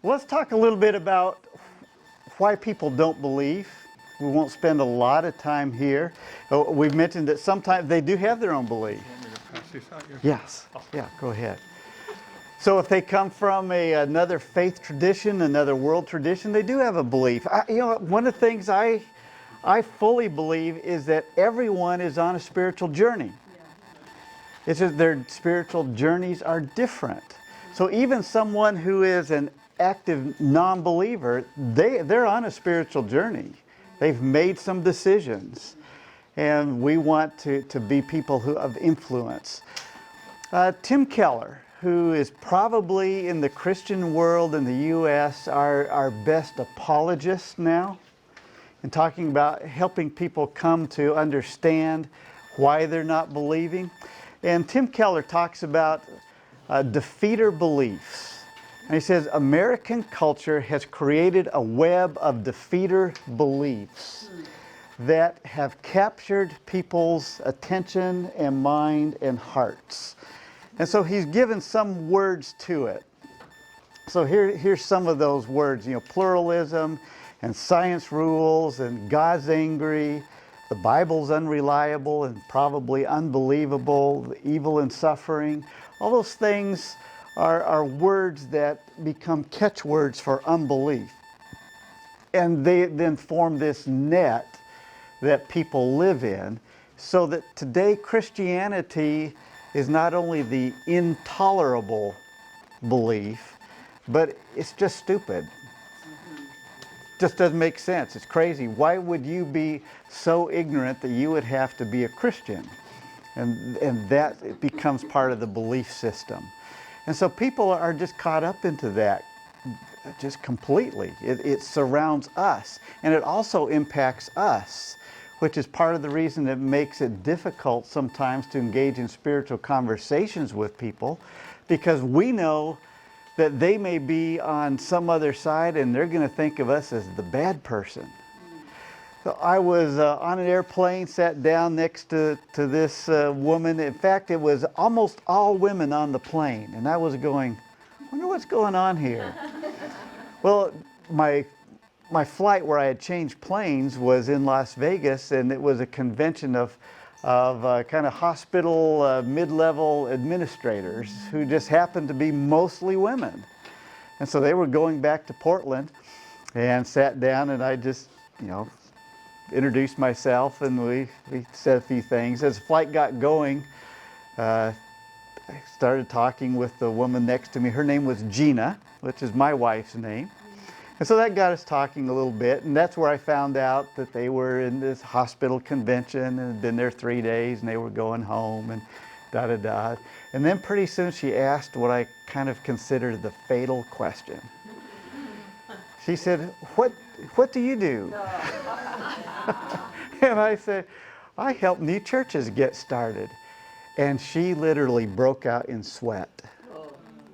Let's talk a little bit about why people don't believe. We won't spend a lot of time here. We've mentioned that sometimes they do have their own belief. Yes. Yeah, go ahead. So if they come from another faith tradition, another world tradition, they do have a belief. One of the things I fully believe is that everyone is on a spiritual journey. It's just their spiritual journeys are different. So even someone who is an active non-believer, they're on a spiritual journey. They've made some decisions. And we want to be people who of influence. Tim Keller, who is probably in the Christian world in the U.S. our best apologist now, in talking about helping people come to understand why they're not believing. And Tim Keller talks about DefeaterBeliefs. And he says, American culture has created a web of defeater beliefs that have captured people's attention and mind and hearts. And so he's given some words to it. So here's some of those words, pluralism and science rules and God's angry, the Bible's unreliable and probably unbelievable, evil and suffering. All those things are words that become catchwords for unbelief. And they then form this net that people live in, so that today Christianity is not only the intolerable belief, but it's just stupid. Just doesn't make sense. It's crazy. Why would you be so ignorant that you would have to be a Christian? And that it becomes part of the belief system. And so people are just caught up into that just completely. It surrounds us, and it also impacts us, which is part of the reason that makes it difficult sometimes to engage in spiritual conversations with people, because we know that they may be on some other side and they're going to think of us as the bad person. So I was on an airplane, sat down next to this woman. In fact, it was almost all women on the plane. And I was going, I wonder what's going on here. Well, my flight where I had changed planes was in Las Vegas, and it was a convention of kind of hospital mid-level administrators who just happened to be mostly women. And so they were going back to Portland, and sat down, and I just, introduced myself, and we said a few things. As the flight got going, I started talking with the woman next to me. Her name was Gina, which is my wife's name. And so that got us talking a little bit, and that's where I found out that they were in this hospital convention and had been there 3 days, and they were going home and da-da-da. And then pretty soon she asked what I kind of considered the fatal question. She said, what do you do? And I said, I help new churches get started. And she literally broke out in sweat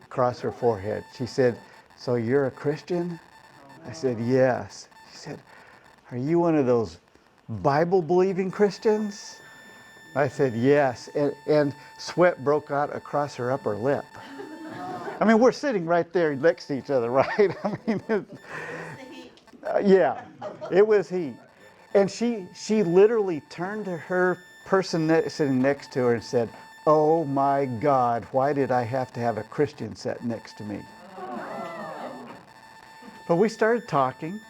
across her forehead. She said, so you're a Christian? I said, yes. She said, are you one of those Bible-believing Christians? I said, yes. And sweat broke out across her upper lip. I mean, we're sitting right there next to each other, right? I mean, yeah, it was heat. And she literally turned to her person sitting next to her and said, oh my God, why did I have to have a Christian sit next to me? But we started talking,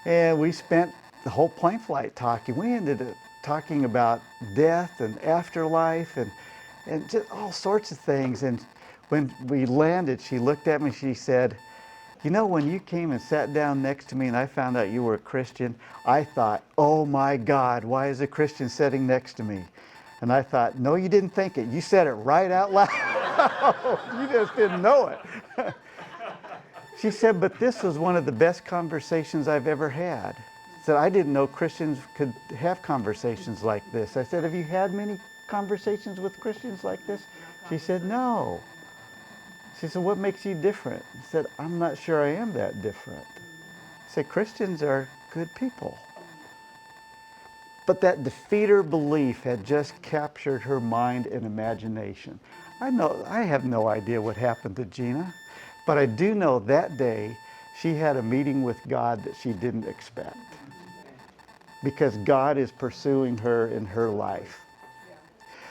and we spent the whole plane flight talking. We ended up talking about death and afterlife and just all sorts of things. And when we landed, she looked at me, she said, when you came and sat down next to me and I found out you were a Christian, I thought, oh my God, why is a Christian sitting next to me? And I thought, no, you didn't think it. You said it right out loud. You just didn't know it. She said, but this was one of the best conversations I've ever had. I said, I didn't know Christians could have conversations like this. I said, have you had many conversations with Christians like this? She said, no. She said, what makes you different? I said, I'm not sure I am that different. I said, Christians are good people. But that defeater belief had just captured her mind and imagination. I have no idea what happened to Gina, but I do know that day she had a meeting with God that she didn't expect, because God is pursuing her in her life.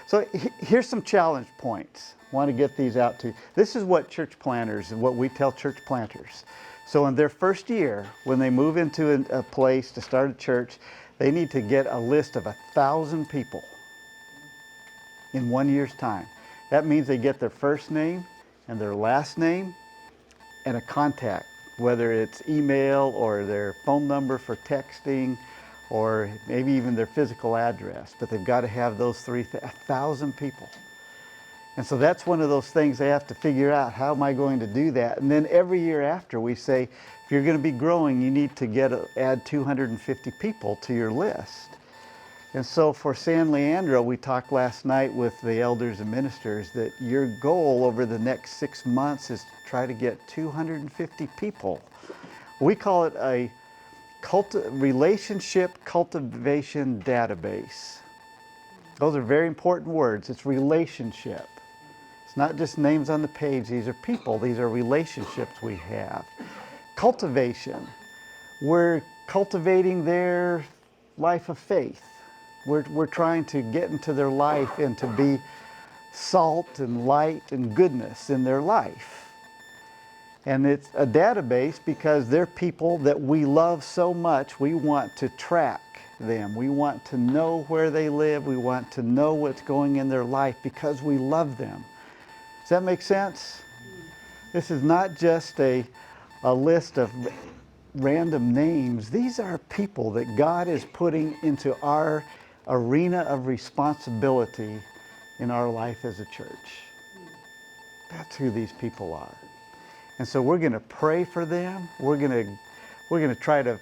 So here's some challenge points. I want to get these out to you. This is what church planters and what we tell church planters. So in their first year, when they move into a place to start a church, they need to get a list of 1,000 people in 1 year's time. That means they get their first name and their last name and a contact, whether it's email or their phone number for texting, or maybe even their physical address, but they've got to have those 1,000 people. And so that's one of those things they have to figure out, how am I going to do that? And then every year after, we say, if you're going to be growing, you need to add 250 people to your list. And so for San Leandro, we talked last night with the elders and ministers that your goal over the next 6 months is to try to get 250 people. We call it a relationship cultivation database. Those are very important words. It's relationship. It's not just names on the page. These are people. These are relationships we have. Cultivation. We're cultivating their life of faith. We're trying to get into their life and to be salt and light and goodness in their life. And it's a database because they're people that we love so much, we want to track them. We want to know where they live. We want to know what's going in their life because we love them. Does that make sense? This is not just a list of random names. These are people that God is putting into our arena of responsibility in our life as a church. That's who these people are. And so we're going to pray for them. We're going to try to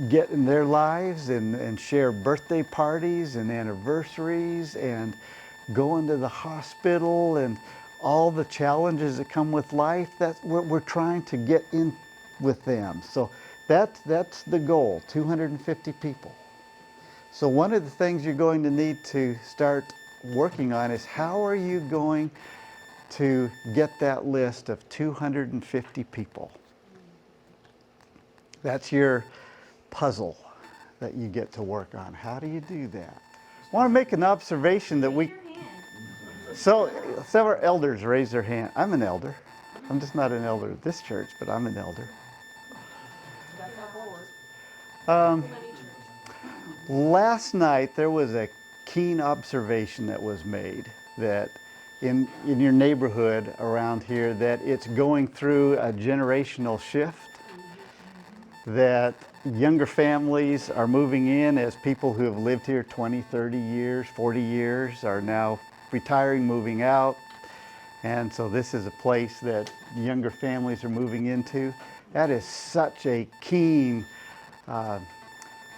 get in their lives and share birthday parties and anniversaries and go into the hospital and all the challenges that come with life. That's what we're trying to get in with them. So that's the goal, 250 people. So one of the things you're going to need to start working on is, how are you going to get that list of 250 people? That's your puzzle that you get to work on. How do you do that? I want to make an observation that so several elders raise their hand. I'm an elder. I'm just not an elder at this church, but I'm an elder. Last night there was a keen observation that was made that in your neighborhood around here, that it's going through a generational shift, that younger families are moving in as people who have lived here 20, 30 years, 40 years are now retiring, moving out. And so this is a place that younger families are moving into. That is such a keen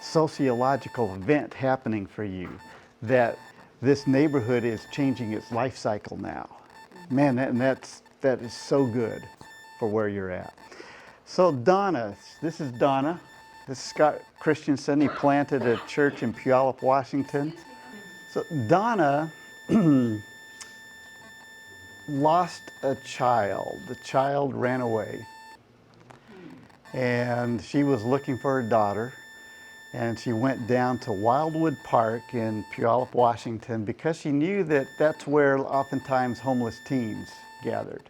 sociological event happening for you, that this neighborhood is changing its life cycle now. Man, that is so good for where you're at. So Donna, this is Donna. This is Scott Christensen. He planted a church in Puyallup, Washington. So Donna lost a child. The child ran away. And she was looking for her daughter. And she went down to Wildwood Park in Puyallup, Washington, because she knew that that's where oftentimes homeless teens gathered.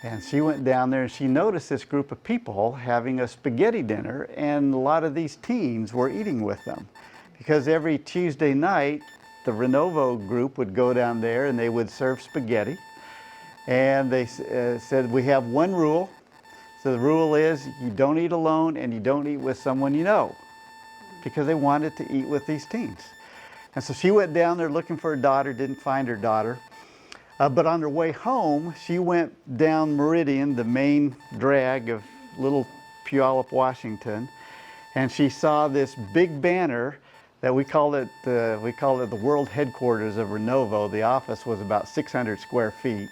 And she went down there and she noticed this group of people having a spaghetti dinner, and a lot of these teens were eating with them. Because every Tuesday night, the Renovo group would go down there and they would serve spaghetti. And they said, we have one rule. So the rule is, you don't eat alone and you don't eat with someone you know. Because they wanted to eat with these teens. And so she went down there looking for her daughter, didn't find her daughter. But on her way home, she went down Meridian, the main drag of little Puyallup, Washington, and she saw this big banner that we call it the world headquarters of Renovo. The office was about 600 square feet.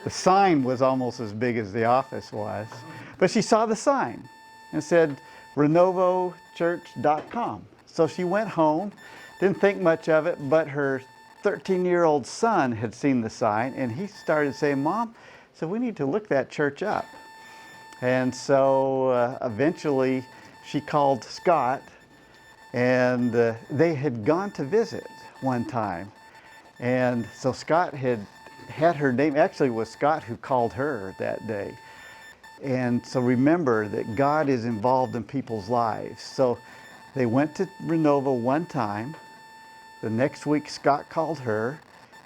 The sign was almost as big as the office was. But she saw the sign and said, RenovoChurch.com. So she went home, didn't think much of it, but her 13-year-old son had seen the sign, and he started saying, Mom, so we need to look that church up. And so eventually she called Scott, and they had gone to visit one time. And so Scott had her name, actually it was Scott who called her that day. And so remember that God is involved in people's lives. So they went to Renova one time. The next week Scott called her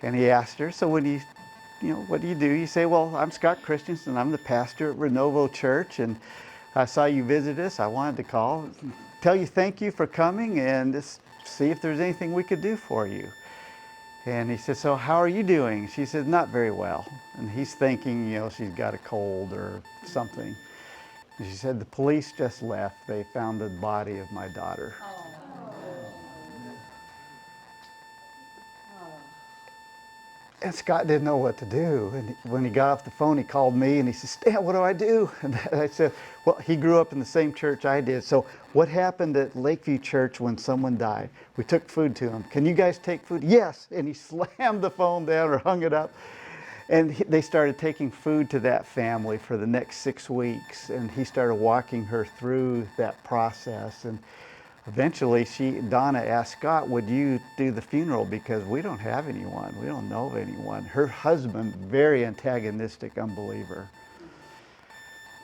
and he asked her, so when what do? You say, well, I'm Scott Christensen, I'm the pastor at Renovo Church, and I saw you visit us. I wanted to call, tell you thank you for coming and just see if there's anything we could do for you. And he said, so how are you doing? She said, not very well. And he's thinking, she's got a cold or something. And she said, the police just left. They found the body of my daughter. And Scott didn't know what to do. And when he got off the phone, he called me and he said, Stan, what do I do? And I said, well, he grew up in the same church I did. So what happened at Lakeview Church when someone died? We took food to him. Can you guys take food? Yes. And he slammed the phone down or hung it up. And they started taking food to that family for the next 6 weeks. And he started walking her through that process. And eventually, Donna asked Scott, would you do the funeral? Because we don't have anyone. We don't know of anyone. Her husband, very antagonistic unbeliever.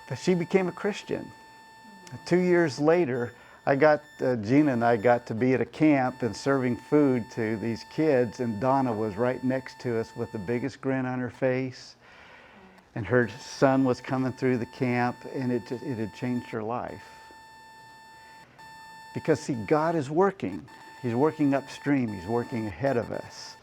But she became a Christian. 2 years later, Gina and I got to be at a camp and serving food to these kids, and Donna was right next to us with the biggest grin on her face. And her son was coming through the camp, and it had changed her life. Because see, God is working. He's working upstream. He's working ahead of us.